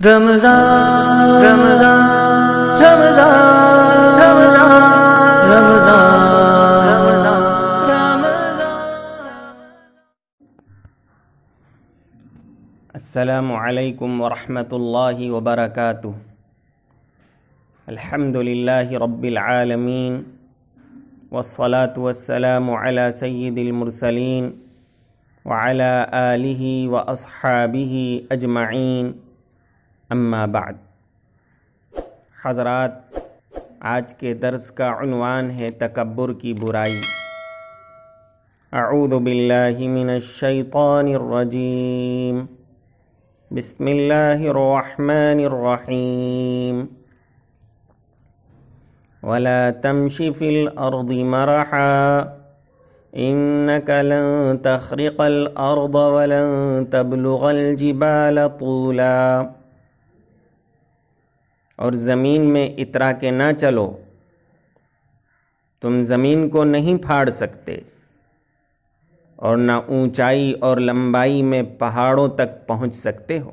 رمضان رمضان رمضان رمضان رمضان السلام علیکم ورحمۃ اللہ وبرکاتہ۔ الحمد للہ رب العالمین والصلاة والسلام علی سید المرسلین وعلی آلہ واصحابہ اجمعین، اما بعد۔ حضرات، آج کے درس کا عنوان ہے تکبر کی برائی۔ اعوذ باللہ من الشیطان الرجیم، بسم اللہ الرحمن الرحیم۔ ولا تمش فی الارض مرحا انک لن تخرق الارض ولن تبلغ الجبال طولا۔ اور زمین میں اترا کے نہ چلو، تم زمین کو نہیں پھاڑ سکتے اور نہ اونچائی اور لمبائی میں پہاڑوں تک پہنچ سکتے ہو۔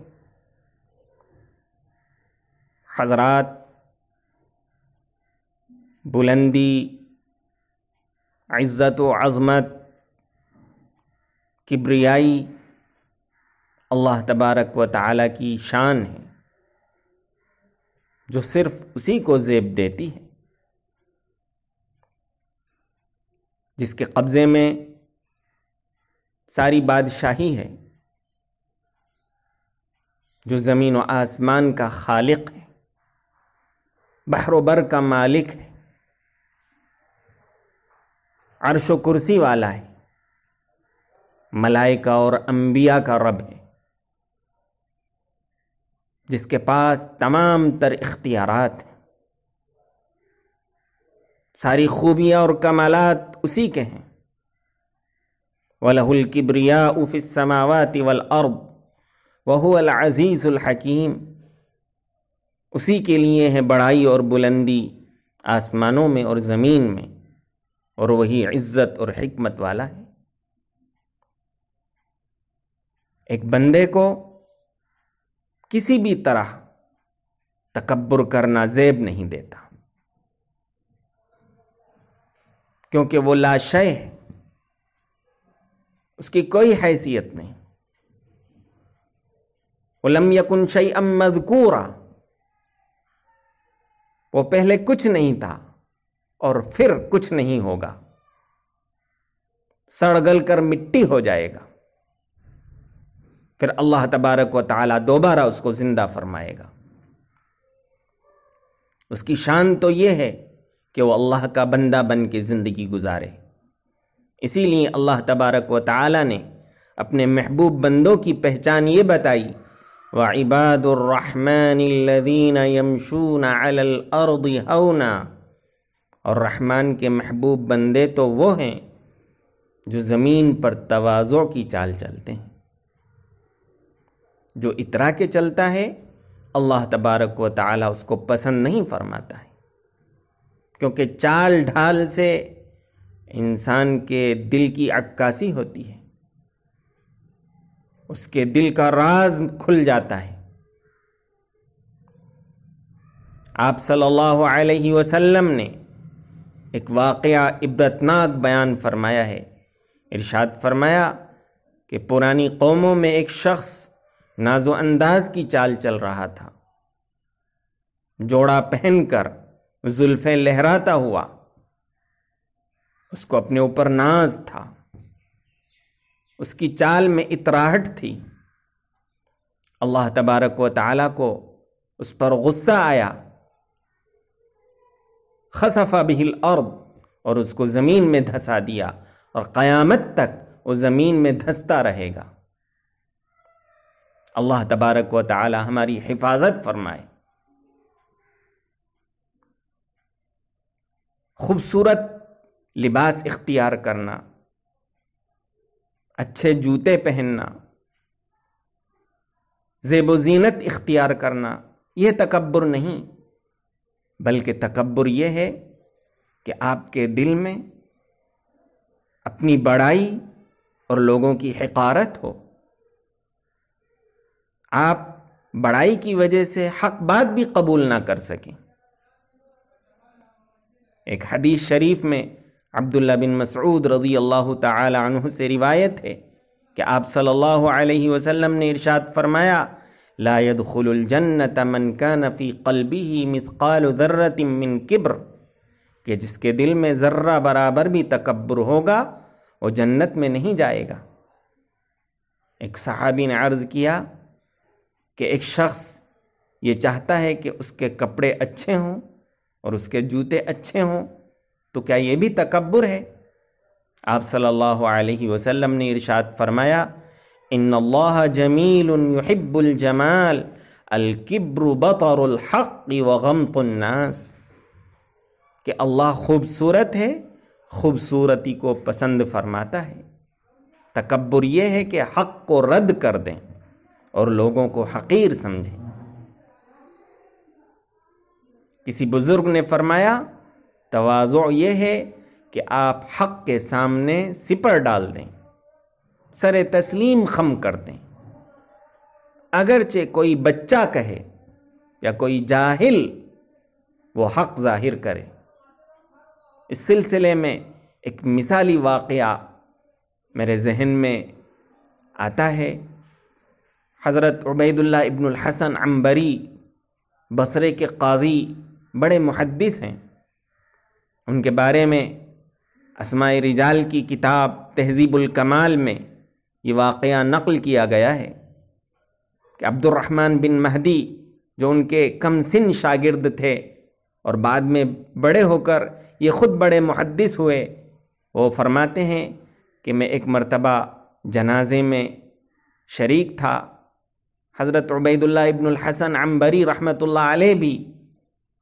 حضرات، بلندی، عزت و عظمت، کبریائی اللہ تبارک و تعالی کی شان ہے، جو صرف اسی کو زیب دیتی ہے، جس کے قبضے میں ساری بادشاہی ہے، جو زمین و آسمان کا خالق ہے، بحر و بر کا مالک ہے، عرش و کرسی والا ہے، ملائکہ اور انبیاء کا رب ہے، جس کے پاس تمام تر اختیارات ہیں، ساری خوبیاں اور کمالات اسی کے ہیں۔ وَلَهُ الْكِبْرِيَاءُ فِي السَّمَاوَاتِ وَالْأَرْضِ وَهُوَ الْعَزِيزُ الْحَكِيمُ۔ اسی کے لیے ہے بڑائی اور بلندی آسمانوں میں اور زمین میں، اور وہی عزت اور حکمت والا ہے۔ ایک بندے کو کسی بھی طرح تکبر کرنا زیب نہیں دیتا، کیونکہ وہ لا شے ہے، اس کی کوئی حیثیت نہیں۔ وَلَمْ يَكُنْ شَيْئًا مَذْكُورًا، وہ پہلے کچھ نہیں تھا اور پھر کچھ نہیں ہوگا، سڑ گل کر مٹی ہو جائے گا، پھر اللہ تبارک و تعالی دوبارہ اس کو زندہ فرمائے گا۔ اس کی شان تو یہ ہے کہ وہ اللہ کا بندہ بن کے زندگی گزارے۔ اسی لیے اللہ تبارک و تعالی نے اپنے محبوب بندوں کی پہچان یہ بتائی، وَعِبَادُ الرَّحْمَنِ الَّذِينَ يَمْشُونَ عَلَى الْأَرْضِ هَوْنًا، اور رحمان کے محبوب بندے تو وہ ہیں جو زمین پر تواضع کی چال چلتے ہیں۔ جو اترا کے چلتا ہے اللہ تبارک و تعالی اس کو پسند نہیں فرماتا ہے، کیونکہ چال ڈھال سے انسان کے دل کی عکاسی ہوتی ہے، اس کے دل کا راز کھل جاتا ہے۔ آپ صلی اللہ علیہ وسلم نے ایک واقعہ عبرتناک بیان فرمایا ہے۔ ارشاد فرمایا کہ پرانی قوموں میں ایک شخص ناز و انداز کی چال چل رہا تھا، جوڑا پہن کر، زلفیں لہراتا ہوا، اس کو اپنے اوپر ناز تھا، اس کی چال میں اطراہٹ تھی۔ اللہ تبارک و تعالی کو اس پر غصہ آیا، خسف بہ الارض، اور اس کو زمین میں دھسا دیا، اور قیامت تک وہ زمین میں دھستا رہے گا۔ اللہ تبارک و تعالی ہماری حفاظت فرمائے۔ خوبصورت لباس اختیار کرنا، اچھے جوتے پہننا، زیب و زینت اختیار کرنا، یہ تکبر نہیں، بلکہ تکبر یہ ہے کہ آپ کے دل میں اپنی بڑائی اور لوگوں کی حقارت ہو، آپ بڑائی کی وجہ سے حق بات بھی قبول نہ کر سکیں۔ ایک حدیث شریف میں عبداللہ بن مسعود رضی اللہ تعالی عنہ سے روایت ہے کہ آپ صلی اللہ علیہ وسلم نے ارشاد فرمایا، لا يدخل الجنة من كان في قلبه مثقال ذرة من کبر، کہ جس کے دل میں ذرہ برابر بھی تکبر ہوگا وہ جنت میں نہیں جائے گا۔ ایک صحابی نے عرض کیا کہ ایک شخص یہ چاہتا ہے کہ اس کے کپڑے اچھے ہوں اور اس کے جوتے اچھے ہوں، تو کیا یہ بھی تکبر ہے؟ آپ صلی اللہ علیہ وسلم نے ارشاد فرمایا، ان اللہ جمیل یحب الجمال، الکبر بطر الحق وغمط الناس، کہ اللہ خوبصورت ہے، خوبصورتی کو پسند فرماتا ہے۔ تکبر یہ ہے کہ حق کو رد کر دیں اور لوگوں کو حقیر سمجھیں۔ کسی بزرگ نے فرمایا، تواضع یہ ہے کہ آپ حق کے سامنے سپر ڈال دیں، سر تسلیم خم کر دیں، اگرچہ کوئی بچہ کہے یا کوئی جاہل وہ حق ظاہر کرے۔ اس سلسلے میں ایک مثالی واقعہ میرے ذہن میں آتا ہے۔ حضرت عبید اللہ ابن الحسن عنبری بصرے کے قاضی بڑے محدث ہیں۔ ان کے بارے میں اسماء رجال کی کتاب تہذیب الکمال میں یہ واقعہ نقل کیا گیا ہے کہ عبد الرحمن بن مہدی جو ان کے کم سن شاگرد تھے اور بعد میں بڑے ہو کر یہ خود بڑے محدث ہوئے، وہ فرماتے ہیں کہ میں ایک مرتبہ جنازے میں شریک تھا۔ حضرت عبید اللہ ابن الحسن عنبری رحمۃ اللہ علیہ بھی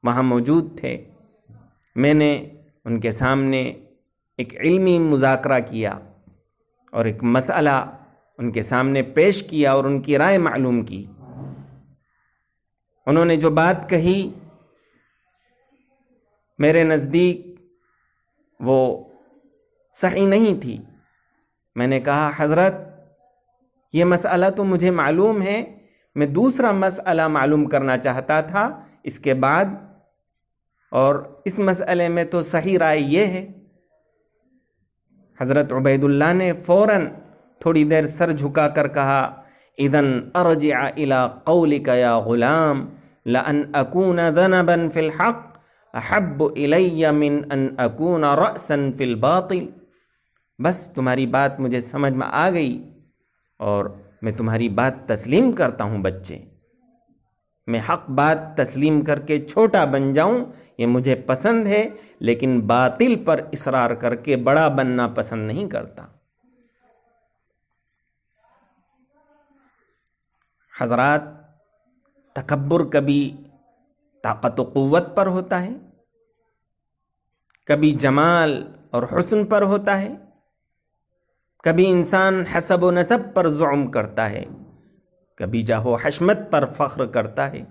وہاں موجود تھے۔ میں نے ان کے سامنے ایک علمی مذاکرہ کیا اور ایک مسئلہ ان کے سامنے پیش کیا اور ان کی رائے معلوم کی۔ انہوں نے جو بات کہی میرے نزدیک وہ صحیح نہیں تھی۔ میں نے کہا، حضرت یہ مسئلہ تو مجھے معلوم ہے، میں دوسرا مسئلہ معلوم کرنا چاہتا تھا اس کے بعد، اور اس مسئلے میں تو صحیح رائے یہ ہے۔ حضرت عبید اللہ نے فوراً تھوڑی دیر سر جھکا کر کہا، اذن ارجع الى قولک یا غلام لان اکون ذنبا فی الحق احب الی من ان اکون رأسا فی الباطل۔ بس تمہاری بات مجھے سمجھ میں آ گئی اور میں تمہاری بات تسلیم کرتا ہوں بچے۔ میں حق بات تسلیم کر کے چھوٹا بن جاؤں یہ مجھے پسند ہے، لیکن باطل پر اصرار کر کے بڑا بننا پسند نہیں کرتا۔ حضرات، تکبر کبھی طاقت و قوت پر ہوتا ہے، کبھی جمال اور حسن پر ہوتا ہے، کبھی انسان حسب و نسب پر زعم کرتا ہے، کبھی جاہ و حشمت پر فخر کرتا ہے،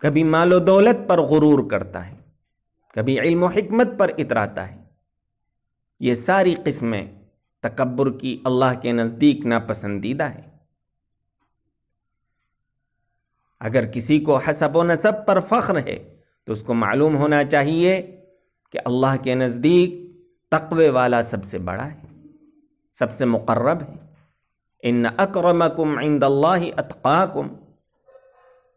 کبھی مال و دولت پر غرور کرتا ہے، کبھی علم و حکمت پر اتراتا ہے۔ یہ ساری قسمیں تکبر کی اللہ کے نزدیک ناپسندیدہ ہے۔ اگر کسی کو حسب و نسب پر فخر ہے تو اس کو معلوم ہونا چاہیے کہ اللہ کے نزدیک تقوی والا سب سے بڑا ہے، سب سے مقرب ہے۔ ان اکرمکم عند اللہ اتقاکم۔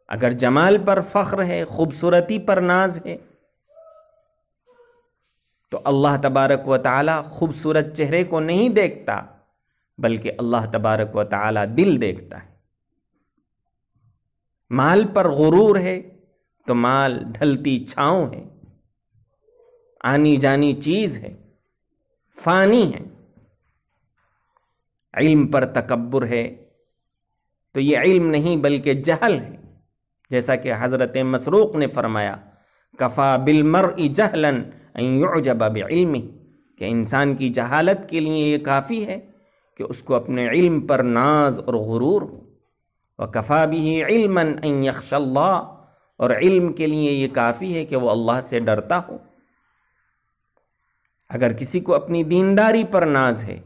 اگر جمال پر فخر ہے، خوبصورتی پر ناز ہے، تو اللہ تبارک و تعالی خوبصورت چہرے کو نہیں دیکھتا، بلکہ اللہ تبارک و تعالی دل دیکھتا ہے۔ مال پر غرور ہے تو مال ڈھلتی چھاؤں ہے، آنی جانی چیز ہے، فانی ہے۔ علم پر تکبر ہے تو یہ علم نہیں بلکہ جہل ہے، جیسا کہ حضرت مسروق نے فرمایا، کفا بالمرء جہلا ان یعجب بعلمہ، کہ انسان کی جہالت کے لیے یہ کافی ہے کہ اس کو اپنے علم پر ناز اور غرور ہو۔ وکفا بہ علما ان یخشی اللہ، اور علم کے لیے یہ کافی ہے کہ وہ اللہ سے ڈرتا ہو۔ اگر کسی کو اپنی دینداری پر ناز ہے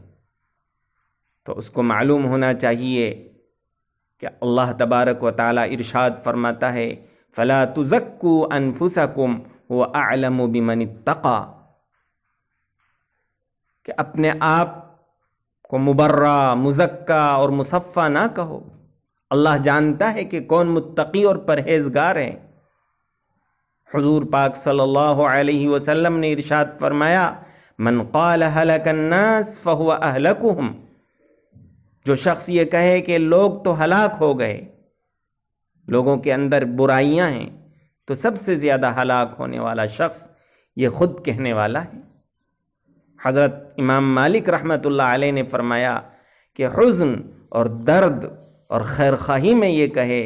تو اس کو معلوم ہونا چاہیے کہ اللہ تبارک و تعالی ارشاد فرماتا ہے فلا تزکوا انفسکم هو اعلم بمن اتقى، کہ اپنے آپ کو مبرہ، مزکہ اور مصفہ نہ کہو، اللہ جانتا ہے کہ کون متقی اور پرہیزگار ہے۔ حضور پاک صلی اللہ علیہ وسلم نے ارشاد فرمایا من قال ہلک الناس فہو اہلکہم، جو شخص یہ کہے کہ لوگ تو ہلاک ہو گئے، لوگوں کے اندر برائیاں ہیں، تو سب سے زیادہ ہلاک ہونے والا شخص یہ خود کہنے والا ہے۔ حضرت امام مالک رحمۃ اللہ علیہ نے فرمایا کہ حزن اور درد اور خیرخواہی میں یہ کہے،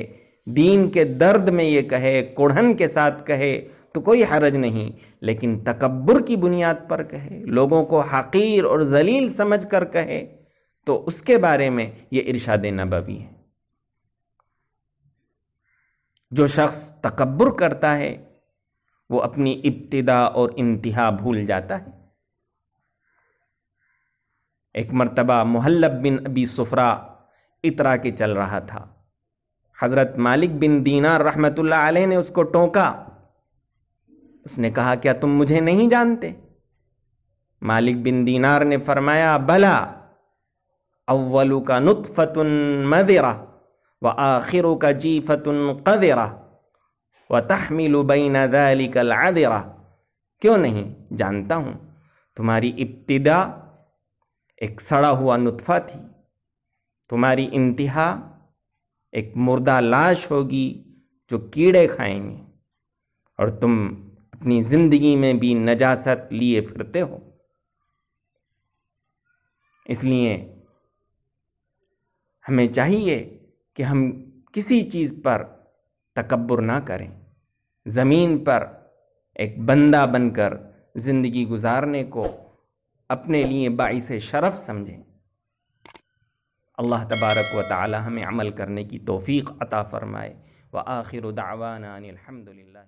دین کے درد میں یہ کہے، کڑھن کے ساتھ کہے تو کوئی حرج نہیں، لیکن تکبر کی بنیاد پر کہے، لوگوں کو حقیر اور ذلیل سمجھ کر کہے، تو اس کے بارے میں یہ ارشاد نبوی ہے۔ جو شخص تکبر کرتا ہے وہ اپنی ابتدا اور انتہا بھول جاتا ہے۔ ایک مرتبہ محلب بن ابی صفرا اترا کے چل رہا تھا، حضرت مالک بن دینار رحمۃ اللہ علیہ نے اس کو ٹوکا، اس نے کہا کیا تم مجھے نہیں جانتے؟ مالک بن دینار نے فرمایا بلا، اولک نطفۃ مذرہ وآخرک جیفۃ قذرہ وتحمل بین ذلک العذرہ، کیوں نہیں جانتا ہوں، تمہاری ابتدا ایک سڑا ہوا نطفہ تھی، تمہاری انتہا ایک مردہ لاش ہوگی جو کیڑے کھائیں گے، اور تم اپنی زندگی میں بھی نجاست لیے پھرتے ہو۔ اس لیے ہمیں چاہیے کہ ہم کسی چیز پر تکبر نہ کریں، زمین پر ایک بندہ بن کر زندگی گزارنے کو اپنے لیے باعث شرف سمجھیں۔ اللہ تبارک و تعالی ہمیں عمل کرنے کی توفیق عطا فرمائے۔ وآخر دعوانا ان الحمد للہ۔